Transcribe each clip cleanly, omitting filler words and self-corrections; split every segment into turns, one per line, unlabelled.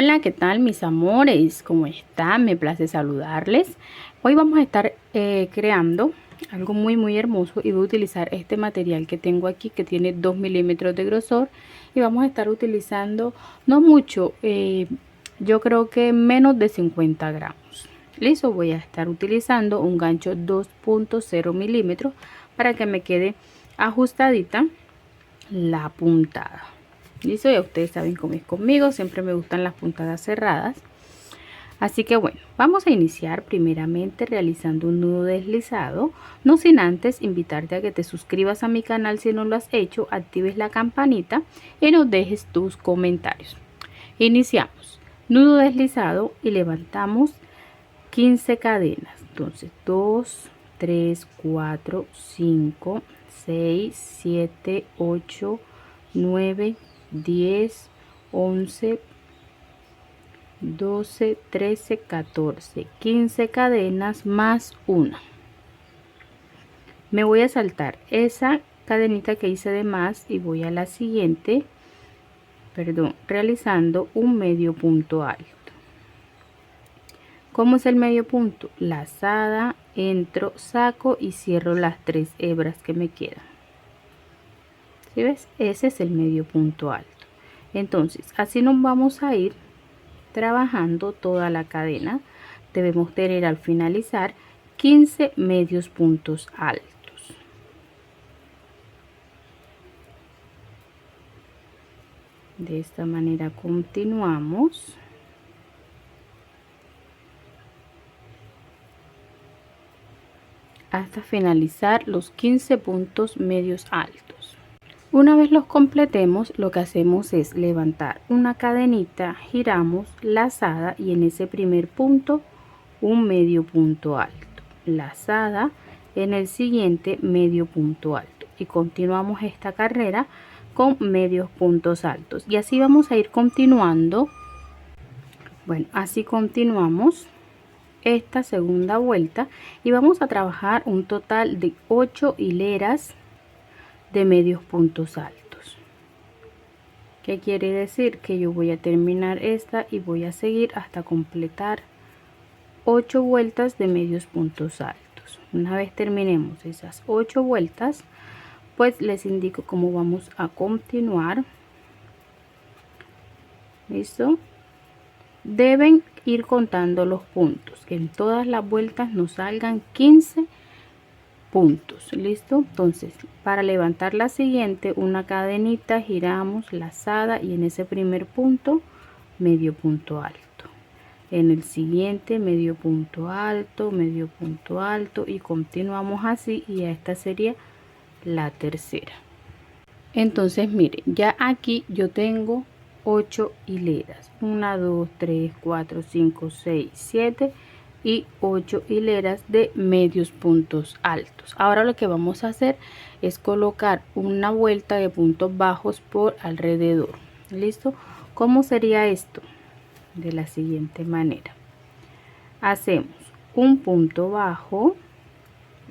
Hola, ¿qué tal mis amores? ¿Cómo están? Me place saludarles. Hoy vamos a estar creando algo muy hermoso y voy a utilizar este material que tengo aquí que tiene 2 milímetros de grosor y vamos a estar utilizando no mucho, yo creo que menos de 50 gramos. Listo, voy a estar utilizando un gancho 2.0 milímetros para que me quede ajustadita la puntada. Listo, ya ustedes saben cómo es conmigo, siempre me gustan las puntadas cerradas. Así que bueno, vamos a iniciar primeramente realizando un nudo deslizado, no sin antes invitarte a que te suscribas a mi canal si no lo has hecho, actives la campanita y nos dejes tus comentarios. Iniciamos, nudo deslizado y levantamos 15 cadenas. Entonces 2, 3, 4, 5, 6, 7, 8, 9, 10, 11, 12, 13, 14, 15 cadenas más una. Me voy a saltar esa cadenita que hice de más y voy a la siguiente, realizando un medio punto alto. ¿Cómo es el medio punto? Lazada, entro, saco y cierro las 3 hebras que me quedan. ¿Sí ves? Ese es el medio punto alto. Entonces, así nos vamos a ir trabajando toda la cadena. Debemos tener al finalizar 15 medios puntos altos. De esta manera continuamos. Hasta finalizar los 15 puntos medios altos. Una vez los completemos, lo que hacemos es levantar una cadenita, giramos lazada y en ese primer punto un medio punto alto, lazada, en el siguiente medio punto alto y continuamos esta carrera con medios puntos altos y así vamos a ir continuando. Bueno, así continuamos esta segunda vuelta y vamos a trabajar un total de 8 hileras de medios puntos altos. ¿Qué quiere decir? Que yo voy a terminar esta y voy a seguir hasta completar 8 vueltas de medios puntos altos. Una vez terminemos esas 8 vueltas, pues les indico cómo vamos a continuar. ¿Listo? Deben ir contando los puntos, que en todas las vueltas nos salgan 15 puntos. Listo, entonces para levantar la siguiente, una cadenita, giramos lazada y en ese primer punto medio punto alto, en el siguiente medio punto alto y continuamos así y esta sería la tercera. Entonces miren, ya aquí yo tengo 8 hileras, 1 2 3 4 5 6 7 y 8 hileras de medios puntos altos. Ahora lo que vamos a hacer es colocar una vuelta de puntos bajos por alrededor. ¿Listo? ¿Cómo sería esto? De la siguiente manera: hacemos un punto bajo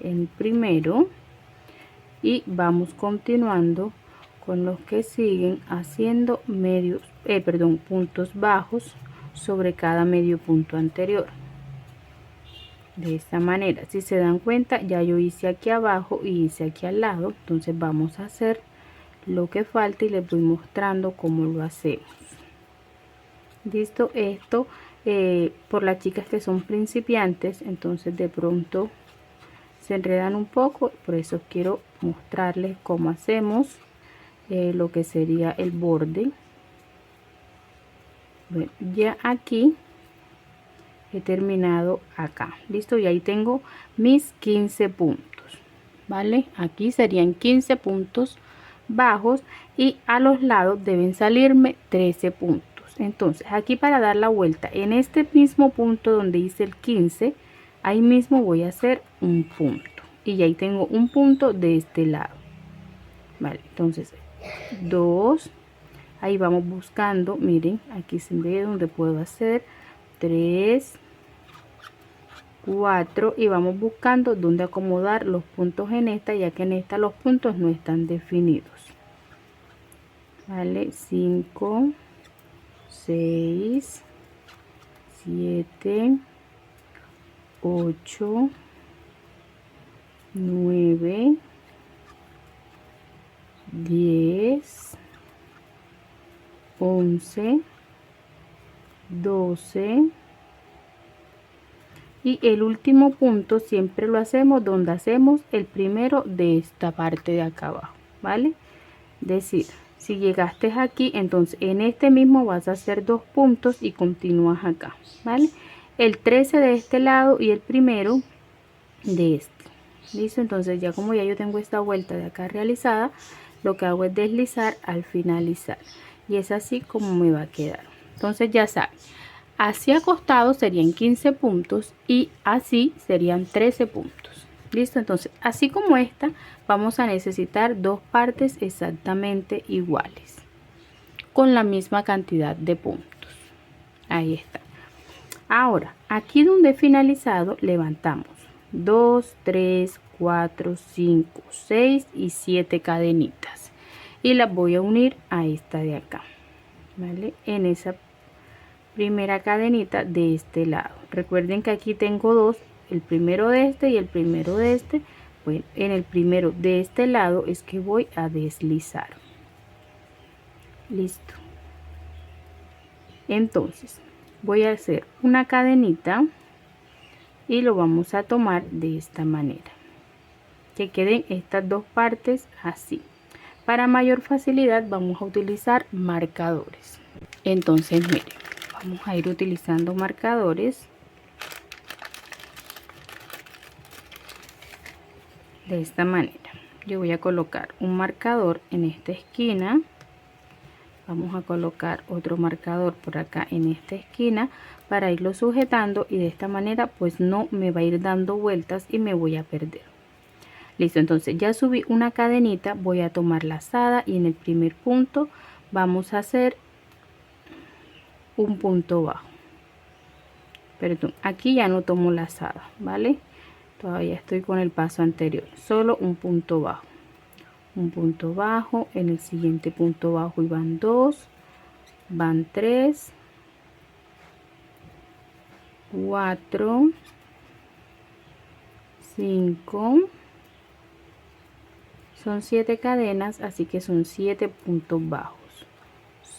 en primero y vamos continuando con los que siguen haciendo puntos bajos sobre cada medio punto anterior. De esta manera, si se dan cuenta, ya yo hice aquí abajo y hice aquí al lado. Entonces vamos a hacer lo que falta y les voy mostrando cómo lo hacemos. Listo, esto por las chicas que son principiantes, entonces de pronto se enredan un poco, por eso quiero mostrarles cómo hacemos lo que sería el borde. Bueno, ya aquí he terminado acá. Listo, y ahí tengo mis 15 puntos, vale. Aquí serían 15 puntos bajos y a los lados deben salirme 13 puntos. Entonces aquí, para dar la vuelta en este mismo punto donde hice el 15, ahí mismo voy a hacer un punto y ahí tengo un punto de este lado, vale. Entonces 2, ahí vamos buscando, miren, aquí se ve donde puedo hacer 3, 4 y vamos buscando donde acomodar los puntos en esta, ya que en esta los puntos no están definidos, vale. 5, 6, 7, 8, 9, 10, 11, 12 y el último punto siempre lo hacemos donde hacemos el primero de esta parte de acá abajo, ¿vale? Decir, si llegaste aquí, entonces en este mismo vas a hacer 2 puntos y continúas acá, ¿vale? El 13 de este lado y el primero de este. ¿Listo? Entonces ya como ya yo tengo esta vuelta de acá realizada, lo que hago es deslizar al finalizar y es así como me va a quedar. Entonces ya saben, así acostado serían 15 puntos y así serían 13 puntos. ¿Listo? Entonces así como esta vamos a necesitar 2 partes exactamente iguales con la misma cantidad de puntos. Ahí está. Ahora aquí donde he finalizado levantamos 2, 3, 4, 5, 6 y 7 cadenitas y las voy a unir a esta de acá, ¿vale? En esa primera cadenita de este lado. Recuerden que aquí tengo 2, el primero de este y el primero de este. Bueno, en el primero de este lado es que voy a deslizar. Listo. Entonces voy a hacer una cadenita y lo vamos a tomar de esta manera, que queden estas 2 partes así. Para mayor facilidad vamos a utilizar marcadores. Entonces miren, vamos a ir utilizando marcadores de esta manera. Yo voy a colocar un marcador en esta esquina, vamos a colocar otro marcador por acá en esta esquina para irlo sujetando y de esta manera pues no me va a ir dando vueltas y me voy a perder. Listo, entonces ya subí una cadenita, voy a tomar lazada y en el primer punto vamos a hacer un punto bajo. Perdón, aquí ya no tomo lazada, ¿vale? Todavía estoy con el paso anterior, solo un punto bajo. Un punto bajo, en el siguiente punto bajo y van 2, van 3, 4, 5, son 7 cadenas, así que son 7 puntos bajos,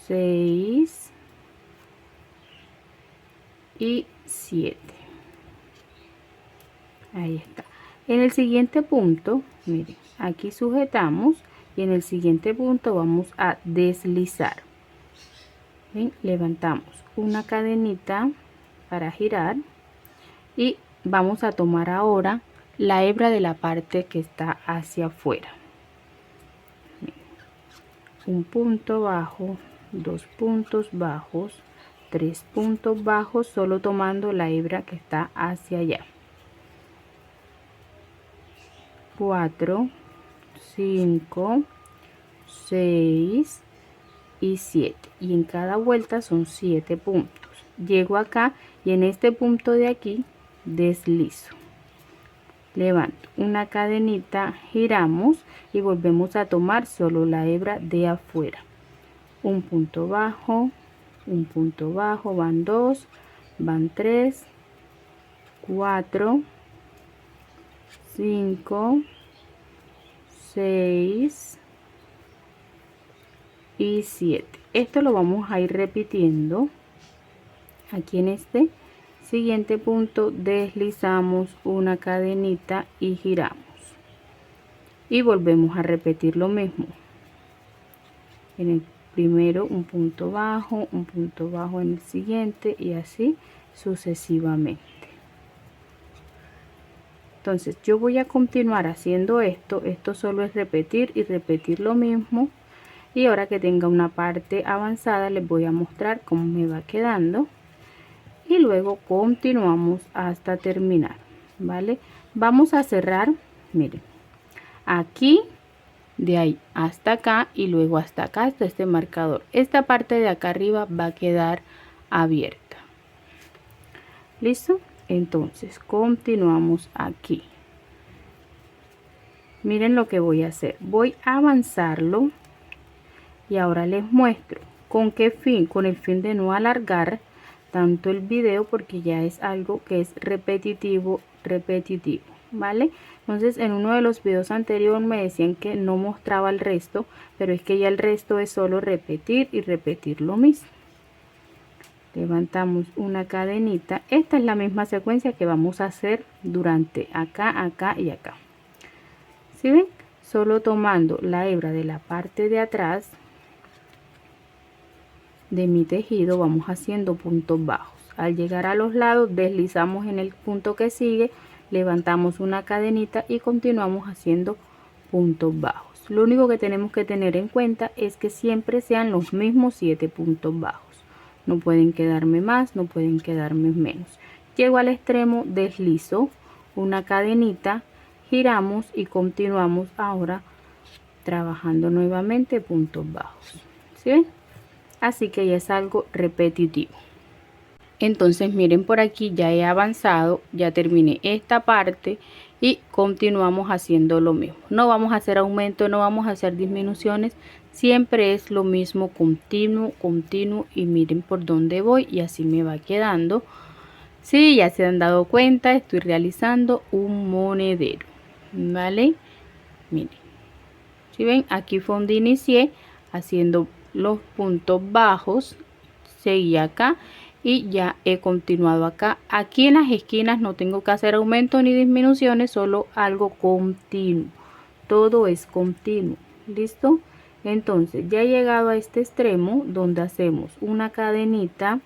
6 y 7. Ahí está. En el siguiente punto, miren, aquí sujetamos y en el siguiente punto vamos a deslizar. ¿Ven? Levantamos una cadenita para girar y vamos a tomar ahora la hebra de la parte que está hacia afuera. Un punto bajo, 2 puntos bajos, 3 puntos bajos, solo tomando la hebra que está hacia allá. 4, 5, 6 y 7 y en cada vuelta son 7 puntos. Llego acá y en este punto de aquí deslizo, levanto una cadenita, giramos y volvemos a tomar solo la hebra de afuera. Un punto bajo, van 2, van 3, 4, 5, 6 y 7. Esto lo vamos a ir repitiendo. Aquí en este siguiente punto deslizamos una cadenita y giramos y volvemos a repetir lo mismo. En el primero un punto bajo en el siguiente y así sucesivamente. Entonces yo voy a continuar haciendo esto solo es repetir y repetir lo mismo, y ahora que tenga una parte avanzada les voy a mostrar cómo me va quedando y luego continuamos hasta terminar, ¿vale? Vamos a cerrar, miren, aquí de ahí hasta acá y luego hasta acá, hasta este marcador. Esta parte de acá arriba va a quedar abierta. ¿Listo? Entonces continuamos aquí. Miren lo que voy a hacer. Voy a avanzarlo y ahora les muestro. ¿Con qué fin? Con el fin de no alargar tanto el video, porque ya es algo que es repetitivo, ¿vale? Entonces en uno de los videos anteriores me decían que no mostraba el resto, pero es que ya el resto es solo repetir y repetir lo mismo. Levantamos una cadenita. Esta es la misma secuencia que vamos a hacer durante acá, acá y acá. ¿Sí ven? Solo tomando la hebra de la parte de atrás de mi tejido vamos haciendo puntos bajos. Al llegar a los lados deslizamos en el punto que sigue, levantamos una cadenita y continuamos haciendo puntos bajos. Lo único que tenemos que tener en cuenta es que siempre sean los mismos 7 puntos bajos. No pueden quedarme más, no pueden quedarme menos. Llego al extremo, deslizo una cadenita, giramos y continuamos ahora trabajando nuevamente puntos bajos. ¿Sí ven? Así que ya es algo repetitivo. Entonces miren, por aquí ya he avanzado, ya terminé esta parte y continuamos haciendo lo mismo. No vamos a hacer aumento, no vamos a hacer disminuciones, siempre es lo mismo, continuo, continuo, y miren por dónde voy y así me va quedando. Sí, ya se han dado cuenta, estoy realizando un monedero, ¿vale? Miren, si ven, aquí fue donde inicié haciendo los puntos bajos, seguí acá y ya he continuado acá. Aquí en las esquinas no tengo que hacer aumentos ni disminuciones, solo algo continuo, todo es continuo. ¿Listo? Entonces ya he llegado a este extremo donde hacemos una cadenita,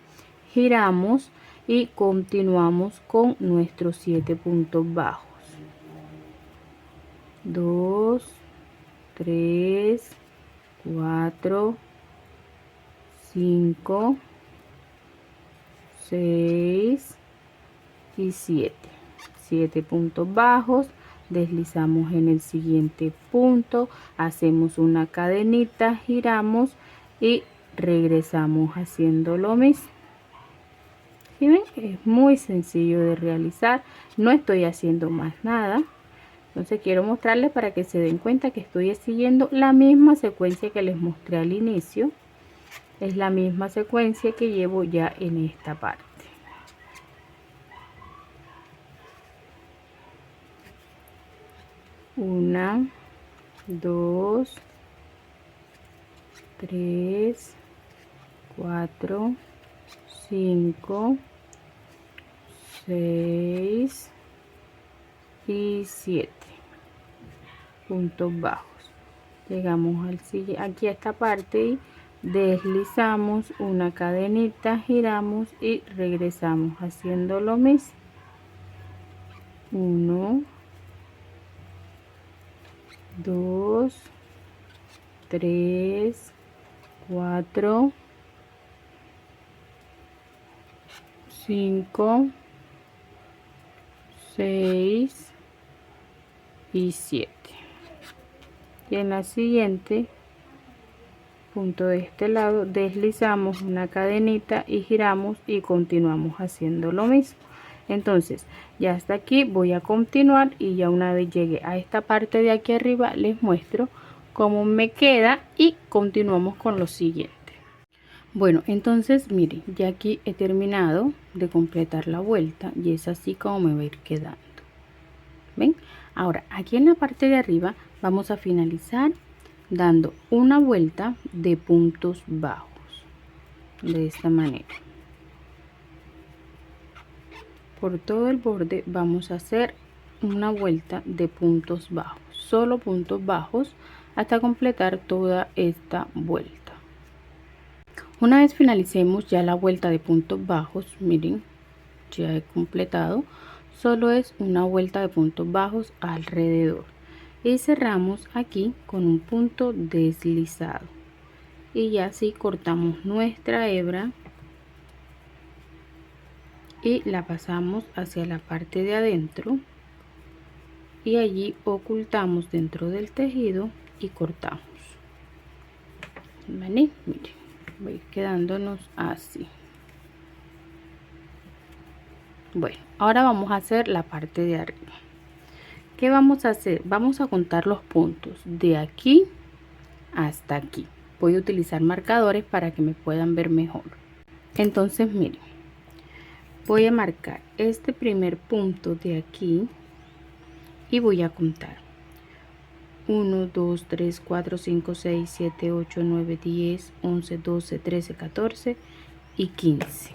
giramos y continuamos con nuestros 7 puntos bajos. 2, 3, 4, 5, 6 y 7 puntos bajos. Deslizamos en el siguiente punto, hacemos una cadenita, giramos y regresamos haciendo lo mismo. ¿Sí ven? Es muy sencillo de realizar, no estoy haciendo más nada. Entonces quiero mostrarles para que se den cuenta que estoy siguiendo la misma secuencia que les mostré al inicio. Es la misma secuencia que llevo ya en esta parte. Una, 2, 3, 4, 5, 6 y 7 puntos bajos. Llegamos al siguiente, aquí a esta parte, y deslizamos una cadenita, giramos y regresamos haciendo lo mismo. 1, 2, 3, 4, 5, 6 y 7. Y en la siguiente punto de este lado deslizamos una cadenita y giramos y continuamos haciendo lo mismo. Entonces ya hasta aquí voy a continuar, y ya una vez llegue a esta parte de aquí arriba les muestro cómo me queda y continuamos con lo siguiente. Bueno, entonces miren, ya aquí he terminado de completar la vuelta y es así como me va a ir quedando. ¿Ven? Ahora aquí en la parte de arriba vamos a finalizar dando una vuelta de puntos bajos de esta manera. Por todo el borde vamos a hacer una vuelta de puntos bajos, solo puntos bajos, hasta completar toda esta vuelta. Una vez finalicemos ya la vuelta de puntos bajos, miren, ya he completado, solo es una vuelta de puntos bajos alrededor, y cerramos aquí con un punto deslizado, y ya así cortamos nuestra hebra y la pasamos hacia la parte de adentro, y allí ocultamos dentro del tejido y cortamos. ¿Vale? Miren, va a ir quedándonos así. Bueno, ahora vamos a hacer la parte de arriba. ¿Qué vamos a hacer? Vamos a contar los puntos de aquí hasta aquí. voy a utilizar marcadores para que me puedan ver mejor. Entonces miren, voy a marcar este primer punto de aquí y voy a contar 1, 2, 3, 4, 5, 6, 7, 8, 9, 10, 11, 12, 13, 14 y 15.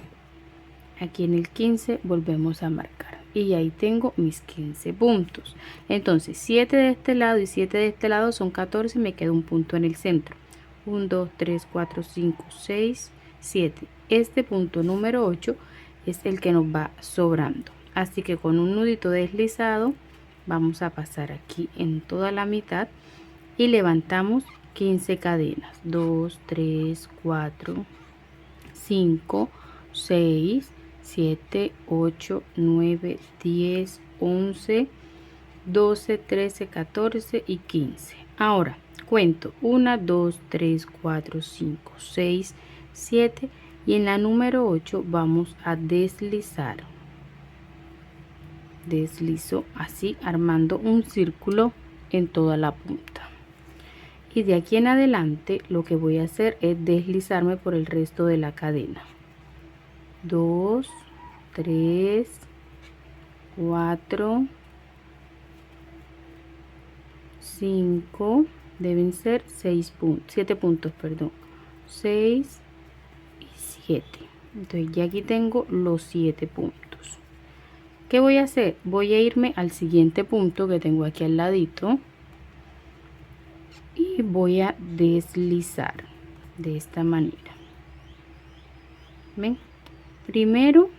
Aquí en el 15 volvemos a marcar y ahí tengo mis 15 puntos. Entonces 7 de este lado y 7 de este lado son 14, me queda un punto en el centro. 1, 2, 3, 4, 5, 6, 7. Este punto número 8 es el que nos va sobrando. Así que con un nudito deslizado vamos a pasar aquí en toda la mitad y levantamos 15 cadenas. 2, 3, 4, 5, 6, 7, 8, 9, 10, 11, 12, 13, 14 y 15. Ahora cuento 1, 2, 3, 4, 5, 6, 7 y en la número 8 vamos a deslizar. Deslizo así armando un círculo en toda la punta. Y de aquí en adelante lo que voy a hacer es deslizarme por el resto de la cadena. 2, 3, 4, 5, deben ser 6 puntos, 7 puntos, perdón, 6 y 7. Entonces ya aquí tengo los 7 puntos. ¿Qué voy a hacer? Voy a irme al siguiente punto que tengo aquí al ladito y voy a deslizar de esta manera. ¿Ven? Primero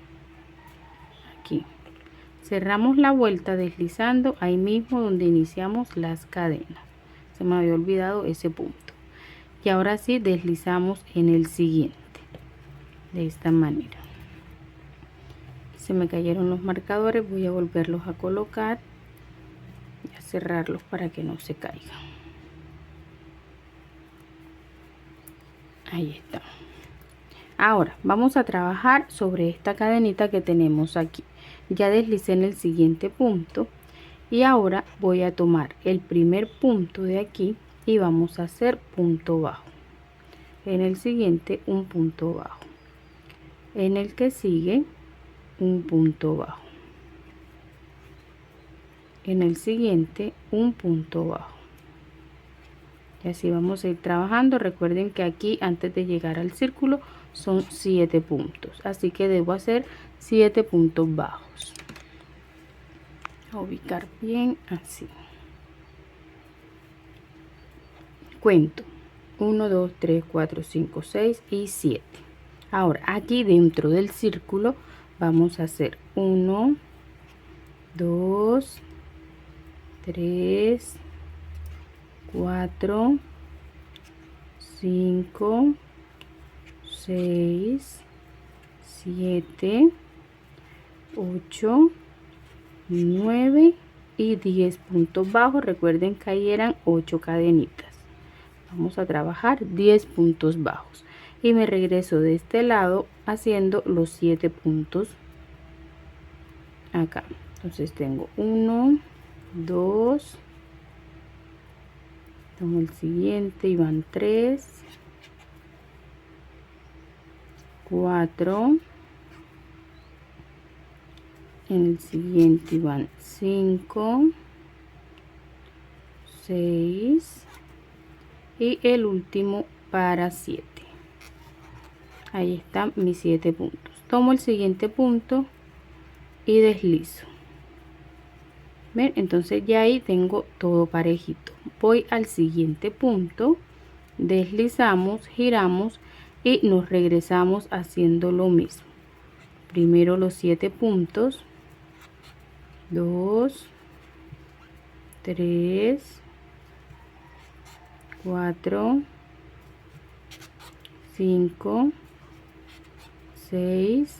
aquí cerramos la vuelta deslizando ahí mismo donde iniciamos las cadenas. Se me había olvidado ese punto. Y ahora sí deslizamos en el siguiente de esta manera. Se me cayeron los marcadores, voy a volverlos a colocar y a cerrarlos para que no se caigan. Ahí está. Ahora vamos a trabajar sobre esta cadenita que tenemos aquí. Ya deslicé en el siguiente punto y ahora voy a tomar el primer punto de aquí y vamos a hacer punto bajo. En el siguiente un punto bajo. En el que sigue un punto bajo. En el siguiente un punto bajo. Y así vamos a ir trabajando. Recuerden que aquí antes de llegar al círculo son 7 puntos, así que debo hacer 7 puntos bajos. A ubicar bien así. Cuento 1, 2, 3, 4, 5, 6 y 7. Ahora aquí dentro del círculo vamos a hacer 1, 2, 3, 4, 5, 6, 7, 8, 9 y 10 puntos bajos. Recuerden que ahí eran 8 cadenitas. Vamos a trabajar 10 puntos bajos y me regreso de este lado haciendo los 7 puntos acá. Entonces tengo 1, 2, tomo el siguiente y van 3, 4, en el siguiente van 5, 6 y el último para 7. Ahí están mis 7 puntos. Tomo el siguiente punto y deslizo. ¿Ven? Entonces ya ahí tengo todo parejito. Voy al siguiente punto, deslizamos, giramos y nos regresamos haciendo lo mismo. Primero los 7 puntos, 2, 3, 4, 5, 6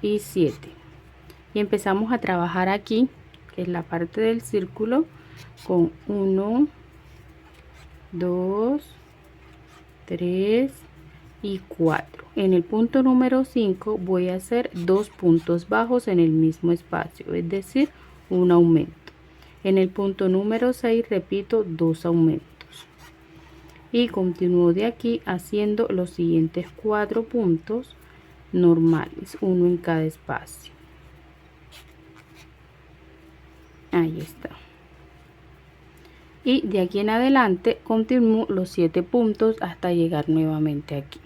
y 7. Y empezamos a trabajar aquí, que es la parte del círculo, con 1, 2, 3 y 4. En el punto número 5 voy a hacer 2 puntos bajos en el mismo espacio, es decir, un aumento. En el punto número 6 repito 2 aumentos. y continúo de aquí haciendo los siguientes 4 puntos normales, uno en cada espacio. Ahí está. Y de aquí en adelante continúo los 7 puntos hasta llegar nuevamente aquí.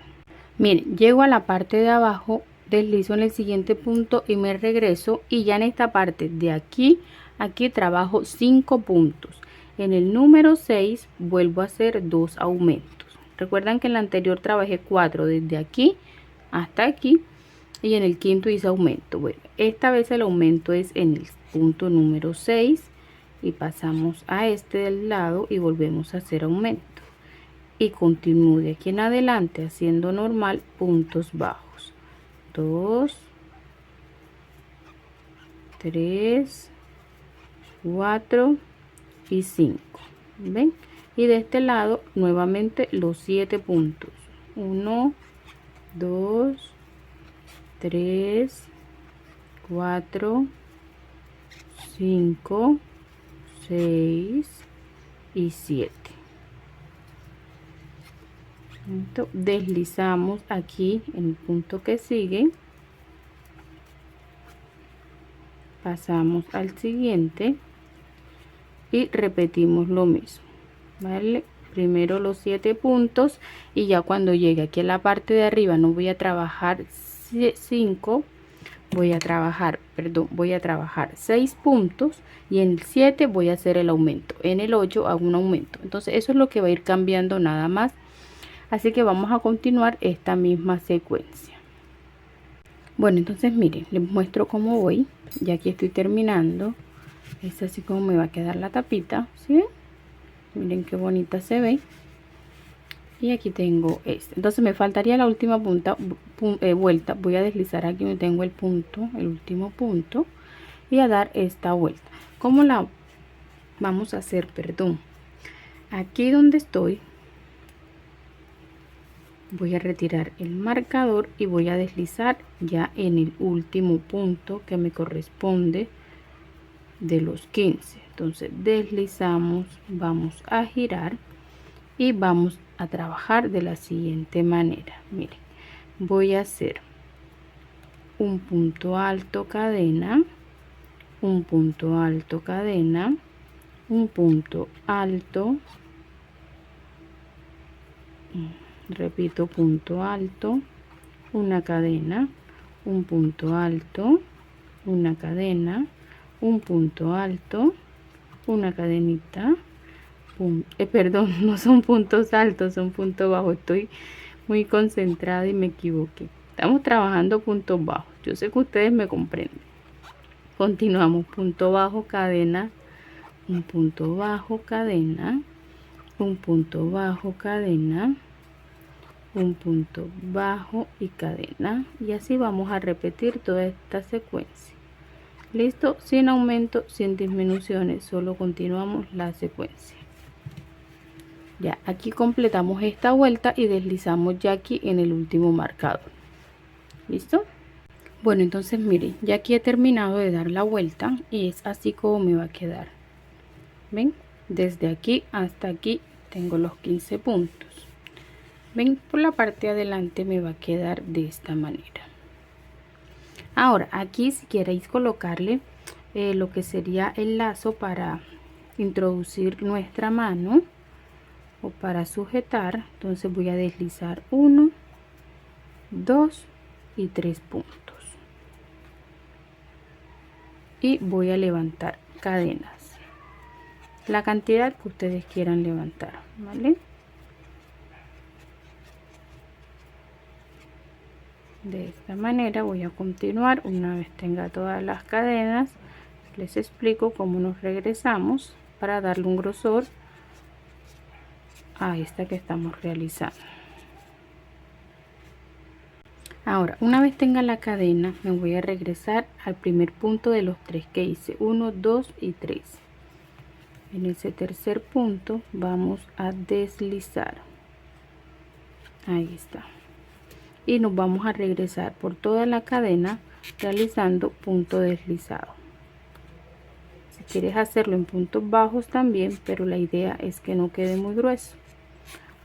Miren, llego a la parte de abajo, deslizo en el siguiente punto y me regreso, y ya en esta parte de aquí trabajo 5 puntos. En el número 6 vuelvo a hacer 2 aumentos. Recuerdan que en la anterior trabajé 4 desde aquí hasta aquí, y en el quinto hice aumento. Bueno, esta vez el aumento es en el punto número 6 y pasamos a este del lado y volvemos a hacer aumento, y continúo de aquí en adelante haciendo normal puntos bajos, 2, 3, 4 y 5. ¿Ven? Y de este lado nuevamente los 7 puntos, 1, 2, 3, 4, 5, 6 y 7. Deslizamos aquí en el punto que sigue, pasamos al siguiente y repetimos lo mismo, ¿vale? Primero los 7 puntos, y ya cuando llegue aquí a la parte de arriba no voy a trabajar 5, voy a trabajar 6 puntos, y en el 7 voy a hacer el aumento, en el 8 hago un aumento. Entonces eso es lo que va a ir cambiando nada más. Así que vamos a continuar esta misma secuencia. Bueno, entonces miren, les muestro cómo voy. Ya aquí estoy terminando. Es así como me va a quedar la tapita, ¿sí? Miren qué bonita se ve. Y aquí tengo este. Entonces me faltaría la última vuelta. Voy a deslizar aquí donde tengo el punto, el último punto, y a dar esta vuelta. ¿Cómo la vamos a hacer? Perdón. Aquí donde estoy, voy a retirar el marcador y voy a deslizar ya en el último punto que me corresponde de los 15. Entonces deslizamos, vamos a girar y vamos a trabajar de la siguiente manera. Miren, voy a hacer un punto alto, cadena, un punto alto, cadena, un punto alto, repito, punto alto, una cadena, un punto alto, una cadena, un punto alto, una cadenita, perdón, no son puntos altos, son puntos bajos. Estoy muy concentrada y me equivoqué. Estamos trabajando puntos bajos, yo sé que ustedes me comprenden. Continuamos, punto bajo, cadena, un punto bajo, cadena, un punto bajo, cadena, un punto bajo y cadena, y así vamos a repetir toda esta secuencia. Listo, sin aumento, sin disminuciones, solo continuamos la secuencia. Ya aquí completamos esta vuelta y deslizamos ya aquí en el último marcador. Listo. Bueno, entonces miren, ya aquí he terminado de dar la vuelta y es así como me va a quedar. Ven, desde aquí hasta aquí tengo los 15 puntos. Ven, por la parte de adelante me va a quedar de esta manera. Ahora aquí, si queréis colocarle lo que sería el lazo para introducir nuestra mano o para sujetar, entonces voy a deslizar 1, 2 y 3 puntos y voy a levantar cadenas, la cantidad que ustedes quieran levantar, ¿vale? De esta manera voy a continuar. Una vez tenga todas las cadenas, les explico cómo nos regresamos para darle un grosor a esta que estamos realizando. Ahora, una vez tenga la cadena, me voy a regresar al primer punto de los 3 que hice, 1, 2 y 3. En ese tercer punto vamos a deslizar. Ahí está. Y nos vamos a regresar por toda la cadena realizando punto deslizado. Si quieres hacerlo en puntos bajos también, pero la idea es que no quede muy grueso.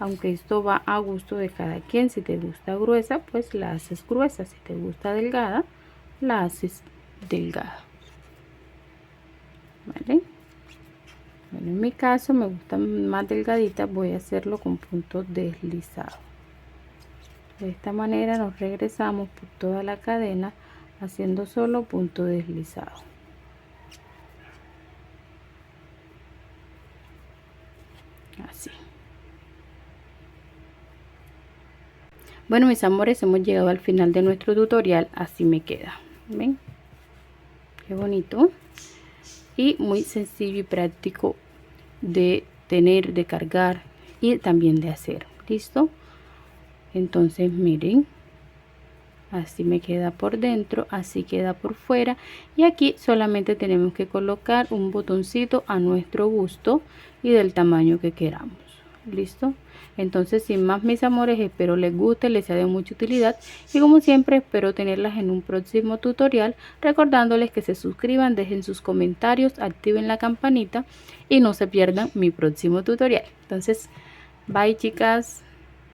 aunque esto va a gusto de cada quien. Si te gusta gruesa, pues la haces gruesa. Si te gusta delgada, la haces delgada. ¿Vale? Bueno, en mi caso me gusta más delgadita, voy a hacerlo con puntos deslizados. De esta manera nos regresamos por toda la cadena haciendo solo punto deslizado. Así. Bueno, mis amores, hemos llegado al final de nuestro tutorial. Así me queda. ¿Ven? Qué bonito. Y muy sencillo y práctico de tener, de cargar y también de hacer. ¿Listo? Entonces miren, así me queda por dentro, así queda por fuera, y aquí solamente tenemos que colocar un botoncito a nuestro gusto y del tamaño que queramos. ¿Listo? Entonces, sin más, mis amores, espero les guste, les sea de mucha utilidad, y como siempre espero tenerlas en un próximo tutorial, recordándoles que se suscriban, dejen sus comentarios, activen la campanita y no se pierdan mi próximo tutorial. Entonces, bye chicas.